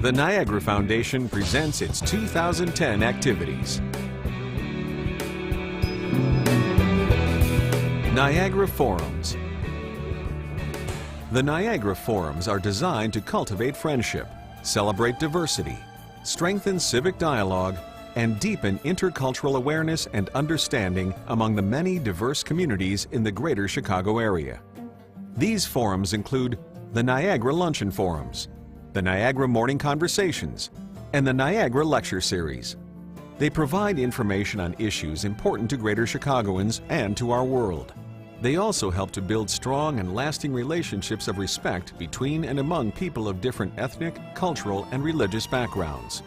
The Niagara Foundation presents its 2010 activities. Niagara Forums. The Niagara Forums are designed to cultivate friendship, celebrate diversity, strengthen civic dialogue, and deepen intercultural awareness and understanding among the many diverse communities in the greater Chicago area. These forums include the Niagara Luncheon Forums, the Niagara Morning Conversations, and the Niagara Lecture Series. They provide information on issues important to greater Chicagoans and to our world. They also help to build strong and lasting relationships of respect between and among people of different ethnic, cultural, and religious backgrounds.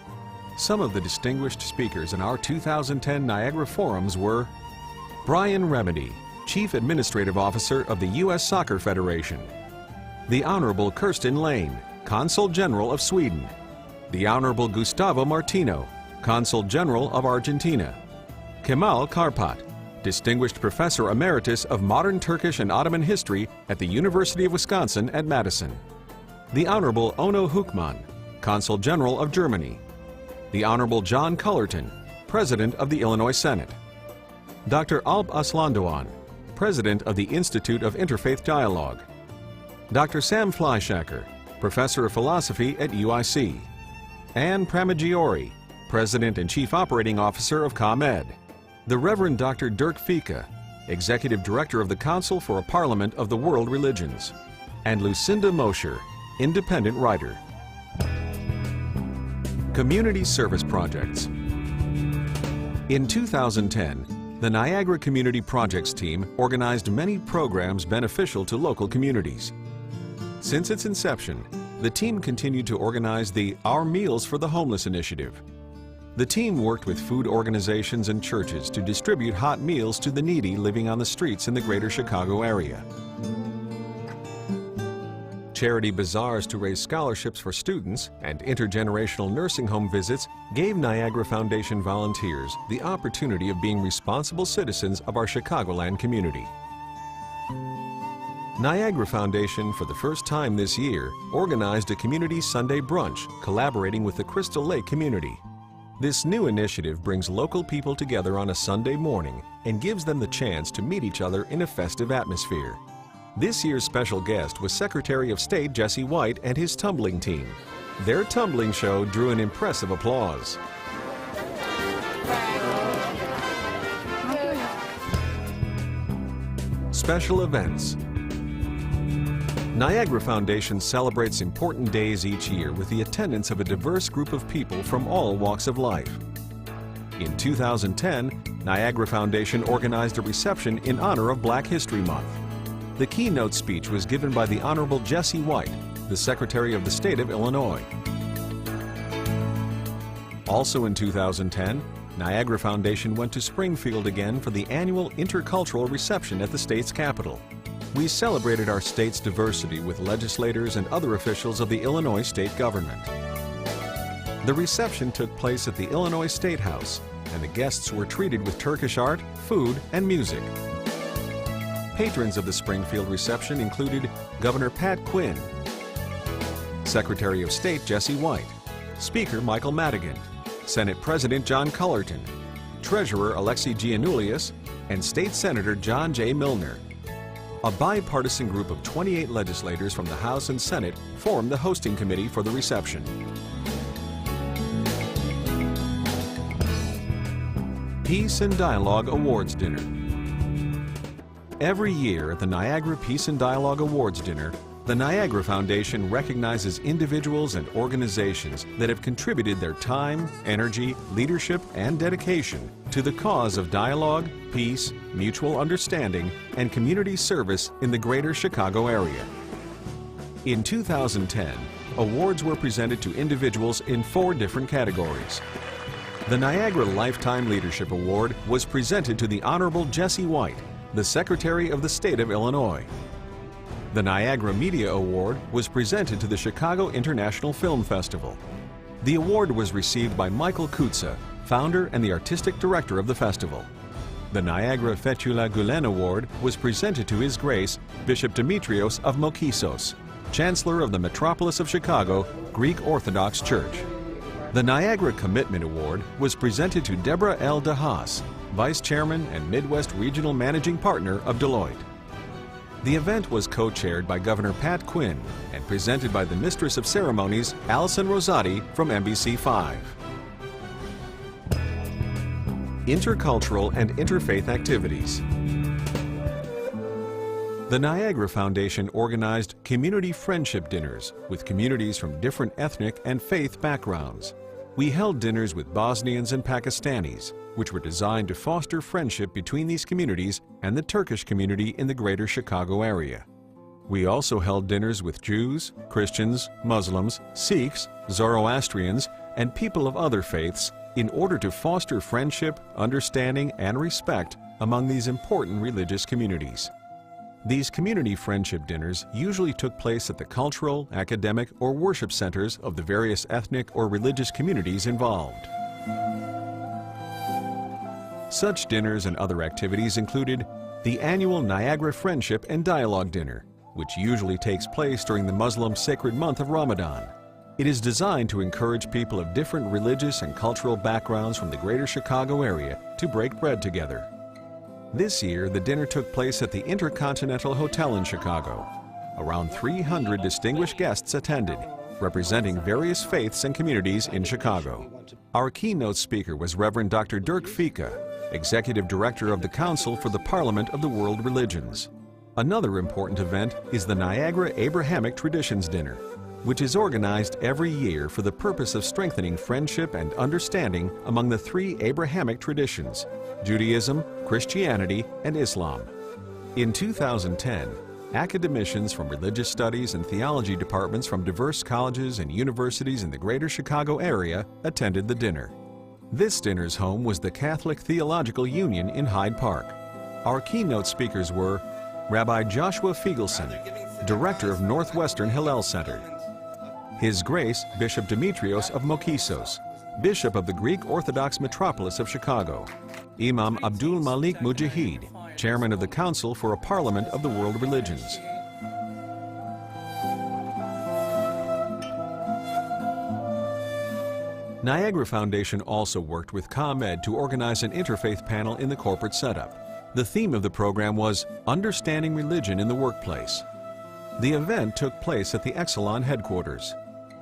Some of the distinguished speakers in our 2010 Niagara Forums were Brian Remedy, Chief Administrative Officer of the U.S. Soccer Federation; the Honorable Kirsten Lane, Consul General of Sweden; the Honorable Gustavo Martino, Consul General of Argentina; Kemal Karpat, Distinguished Professor Emeritus of Modern Turkish and Ottoman History at the University of Wisconsin at Madison; the Honorable Ono Hukman, Consul General of Germany; the Honorable John Cullerton, President of the Illinois Senate; Dr. Alp Aslandoan, President of the Institute of Interfaith Dialogue; Dr. Sam Fleischacker, Professor of Philosophy at UIC; Anne Pramagiori, President and Chief Operating Officer of ComEd; the Reverend Dr. Dirk Fieke, Executive Director of the Council for a Parliament of the World Religions; and Lucinda Mosher, Independent Writer. Community Service Projects. In 2010, the Niagara Community Projects team organized many programs beneficial to local communities. Since its inception, the team continued to organize the Our Meals for the Homeless initiative. The team worked with food organizations and churches to distribute hot meals to the needy living on the streets in the greater Chicago area. Charity bazaars to raise scholarships for students and intergenerational nursing home visits gave Niagara Foundation volunteers the opportunity of being responsible citizens of our Chicagoland community. Niagara Foundation, for the first time this year, organized a community Sunday brunch collaborating with the Crystal Lake community. This new initiative brings local people together on a Sunday morning and gives them the chance to meet each other in a festive atmosphere. This year's special guest was Secretary of State Jesse White and his tumbling team. Their tumbling show drew an impressive applause. Special events. Niagara Foundation celebrates important days each year with the attendance of a diverse group of people from all walks of life. In 2010, Niagara Foundation organized a reception in honor of Black History Month. The keynote speech was given by the Honorable Jesse White, the Secretary of the State of Illinois. Also in 2010, Niagara Foundation went to Springfield again for the annual intercultural reception at the state's capital. We celebrated our state's diversity with legislators and other officials of the Illinois state government. The reception took place at the Illinois State House, and the guests were treated with Turkish art, food, and music. Patrons of the Springfield reception included Governor Pat Quinn, Secretary of State Jesse White, Speaker Michael Madigan, Senate President John Cullerton, Treasurer Alexi Giannoulias, and State Senator John J. Milner. A bipartisan group of 28 legislators from the House and Senate formed the hosting committee for the reception. Peace and Dialogue Awards Dinner. Every year at the Niagara Peace and Dialogue Awards Dinner, the Niagara Foundation recognizes individuals and organizations that have contributed their time, energy, leadership, and dedication to the cause of dialogue, peace, mutual understanding, and community service in the greater Chicago area. In 2010, awards were presented to individuals in 4 different categories. The Niagara Lifetime Leadership Award was presented to the Honorable Jesse White, the Secretary of the State of Illinois. The Niagara Media Award was presented to the Chicago International Film Festival. The award was received by Michael Kutza, founder and the artistic director of the festival. The Niagara Fethullah Gulen Award was presented to His Grace, Bishop Demetrios of Mokisos. Chancellor of the Metropolis of Chicago Greek Orthodox Church. The Niagara Commitment Award was presented to Deborah L. DeHaas, Vice Chairman and Midwest Regional Managing Partner of Deloitte. The event was co-chaired by Governor Pat Quinn and presented by the Mistress of Ceremonies, Allison Rosati from NBC5. Intercultural and interfaith activities. The Niagara Foundation organized community friendship dinners with communities from different ethnic and faith backgrounds. We held dinners with Bosnians and Pakistanis, which were designed to foster friendship between these communities and the Turkish community in the greater Chicago area. We also held dinners with Jews, Christians, Muslims, Sikhs, Zoroastrians, and people of other faiths in order to foster friendship, understanding, and respect among these important religious communities. These community friendship dinners usually took place at the cultural, academic, or worship centers of the various ethnic or religious communities involved. Such dinners and other activities included the annual Niagara Friendship and Dialogue Dinner, which usually takes place during the Muslim sacred month of Ramadan. It is designed to encourage people of different religious and cultural backgrounds from the greater Chicago area to break bread together. This year, the dinner took place at the Intercontinental Hotel in Chicago. Around 300 distinguished guests attended, representing various faiths and communities in Chicago. Our keynote speaker was Reverend Dr. Dirk Fieke, Executive Director of the Council for the Parliament of the World Religions. Another important event is the Niagara Abrahamic Traditions Dinner, which is organized every year for the purpose of strengthening friendship and understanding among the three Abrahamic traditions: Judaism, Christianity, and Islam. In 2010, academicians from religious studies and theology departments from diverse colleges and universities in the greater Chicago area attended the dinner. This dinner's home was the Catholic Theological Union in Hyde Park. Our keynote speakers were Rabbi Joshua Feigelson, Director of Northwestern Hillel Center; His Grace Bishop Demetrios of Mokisos, Bishop of the Greek Orthodox Metropolis of Chicago; Imam Abdul Malik Mujahid, Chairman of the Council for a Parliament of the World Religions. Niagara Foundation also worked with ComEd to organize an interfaith panel in the corporate setup. The theme of the program was Understanding Religion in the Workplace. The event took place at the Exelon headquarters.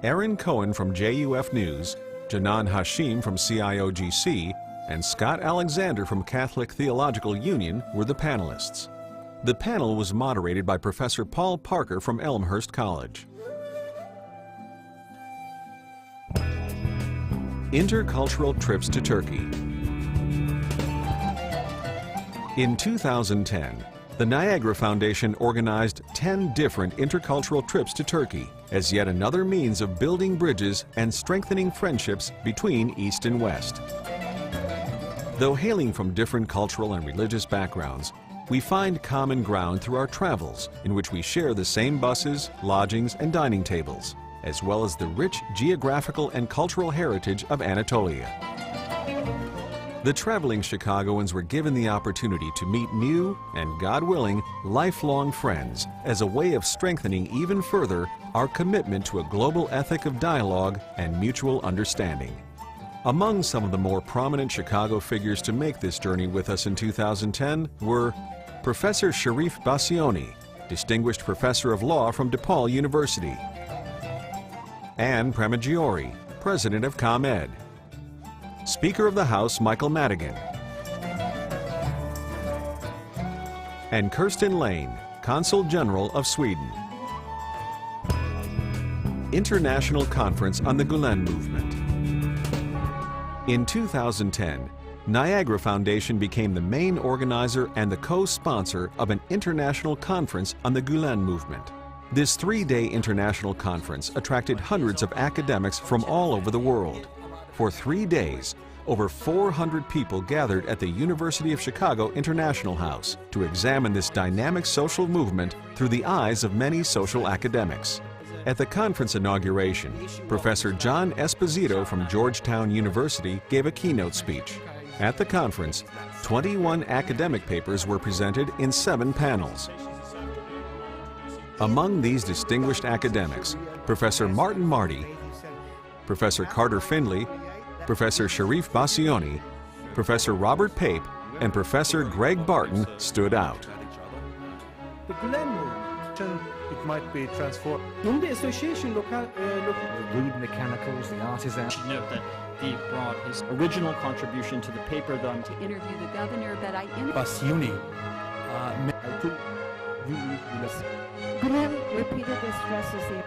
Aaron Cohen from JUF News, Janan Hashim from CIOGC, and Scott Alexander from Catholic Theological Union were the panelists. The panel was moderated by Professor Paul Parker from Elmhurst College. Intercultural trips to Turkey. In 2010, the Niagara Foundation organized 10 different intercultural trips to Turkey as yet another means of building bridges and strengthening friendships between East and West. Though hailing from different cultural and religious backgrounds, we find common ground through our travels in which we share the same buses, lodgings, and dining tables, as well as the rich geographical and cultural heritage of Anatolia. The traveling Chicagoans were given the opportunity to meet new and, God willing, lifelong friends as a way of strengthening even further our commitment to a global ethic of dialogue and mutual understanding. Among some of the more prominent Chicago figures to make this journey with us in 2010 were Professor Sharif Bassioni, Distinguished Professor of Law from DePaul University; Anne Premagiori, President of ComEd; Speaker of the House Michael Madigan; and Kirsten Lane, Consul General of Sweden. International Conference on the Gulen Movement. In 2010, Niagara Foundation became the main organizer and the co-sponsor of an international conference on the Gulen Movement. This 3-day international conference attracted hundreds of academics from all over the world. For 3 days, over 400 people gathered at the University of Chicago International House to examine this dynamic social movement through the eyes of many social academics. At the conference inauguration, Professor John Esposito from Georgetown University gave a keynote speech. At the conference, 21 academic papers were presented in 7 panels. Among these distinguished academics, Professor Martin Marty, Professor Carter Finley, Professor Sharif Bassioni, Professor Robert Pape, and Professor Greg Barton stood out. The Glen movement, it might be transformed. In the association, the rude mechanicals, the artisans. Note that he brought his original contribution to the paper, though. To interview the governor, but I Bassioni. Glenn repeated the stresses here.